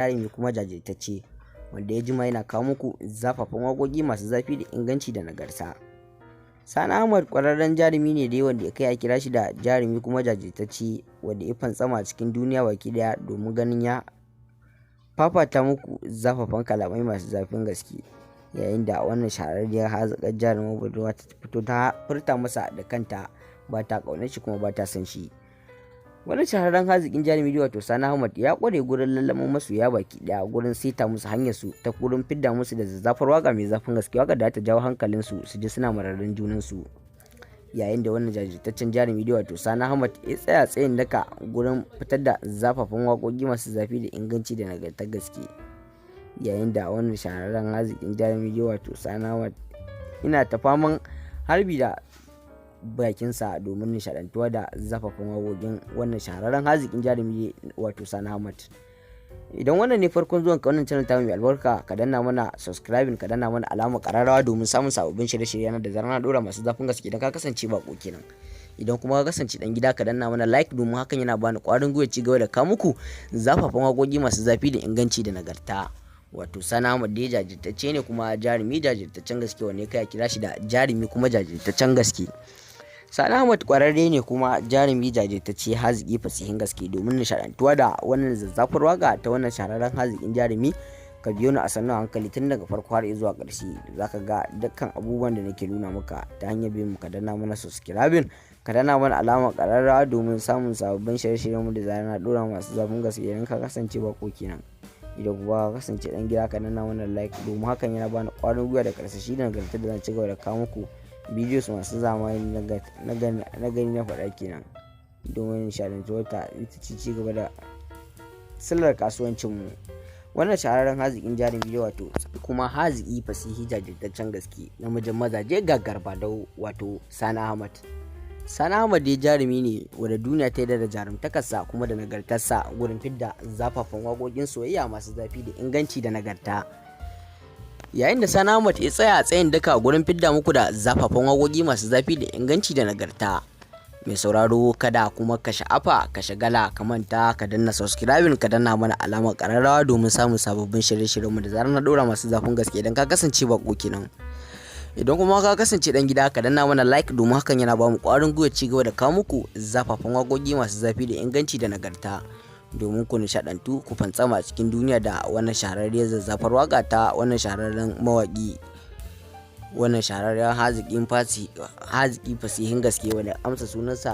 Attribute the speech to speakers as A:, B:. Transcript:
A: jarumi kuma jajirtacce wanda ya jima yana kawo muku zafafan waƙoƙi masu zafi da inganci da nagarta. Sani Ahmed ƙwararren jarumi ne dai wanda ya kai a kira shi da jarumi kuma jajirtacce wanda ya fantsama cikin duniya baki daya domin ganin ya fafata muku zafafan kalamai masu zafin gaske, yayin da wannan shahararriyar hazakar jarumar budurwa ta fito ta furta masa da kanta ba ta ƙaunar shi kuma ba ta son shi. Wani shahararren hazikin jarumi wato Sani Ahmed ya kware gurin lallaman masoya baki daya gurin seta musu hanyar su ta gurin fidda musu da zazzafar waka mai zafin gaske, waka da ta jawo hankalin su ji suna mararin junan su, yayin da wannan jajirtaccen jarumi wato Sani Ahmed ya tsaya tsayin daka gurin fitar da zafafan waƙoƙi masu zafi da inganci da nagartar gaske, yayin da wannan shahararren hazikin jarumi wato Sani Ahmed ina ta faman harbi da bakinsa domin nishadantuwa da zafafan waƙoƙin wannan shahararren hazikin jarumi wato Sani Ahmed. Idan wannan ne farkon zuwan ka wannan channel ta mai albarka, ka danna mana subscribing, ka danna mana alamar kararrawa domin samun sababbin shirye-shirye na da zarar na dora masu zafin gaske idan ka kasance bako kenan. Idan kuma ka kasance dan gida, ka danna mana like domin hakan yana bani kwarin gwiwa ci gaba da kawo muku zafafan waƙoƙi masu zafi da inganci da nagarta. Wato Sani Ahmed dai jajirtacce ne kuma jarumi jajirtaccen gaske wanda ya kai a kira shi da jarumi kuma jajirtaccen gaske. Sani Ahmed ƙwararre ne kuma jarumi jajirtacce haziki fasihin gaske domin nishadantuwa da wannan zazzafar waka ta wannan shahararren hazikin jarumi. Ka biyo ni a sannan hankali tun daga farko har zuwa ƙarshe, zaka ga dukkan abubuwan da nake nuna maka ta hanyar bin mu. Ka danna mana subscribing, ka danna mana alamar ƙararrawa domin samun sababbin shirye-shiryen mu da zarar na dora masu zafin gaske idan ka kasance bako kenan. Idan kuma ka kasance dan gida, ka danna mana like domin hakan yana bani ƙwarin gwiwa da karsashi da nagartar da zan ci gaba da kawo muku bidiyos masu zamani na gani na faɗa kenan, domin nishadantuwar ta ita ce ci gaba da sillar kasuwancin mu. Wannan shahararren hazikin jarumi wato kuma haziki fasihi jajirtaccen gaske namijin mazaje gagarba da wato Sani Ahmed. Sani Ahmed dai jarumi ne wanda duniya ta yi da jarumtakarsa kuma da nagartarsa gurin fidda zafafan waƙoƙin soyayya masu zafi da inganci da nagarta, yayin da Sani Ahmed ya tsaya a tsayin daka gurin fidda muku da zafafan waƙoƙi masu zafi da inganci da nagarta. Mai sauraro kada kuma ka sha'afa ka shagala ka manta ka danna subscribing, ka danna mana alamar ƙararrawa domin samun sababbin shirye-shiryenmu da zarar na ɗora masu zafin gaske idan ka kasance bako kenan. Idan kuma ka kasance dan gida, ka danna mana like domin hakan yana ba mu ƙwarin gwiwa ci gaba da kawo muku zafafan waƙoƙi masu zafi da inganci da nagarta, domin ku nishadantu ku fantsama cikin duniya da wannan shahararriyar zazzafar waka ta wannan shahararren mawaki, wannan shahararren haziki fasihin gaske wanda amsa sunansa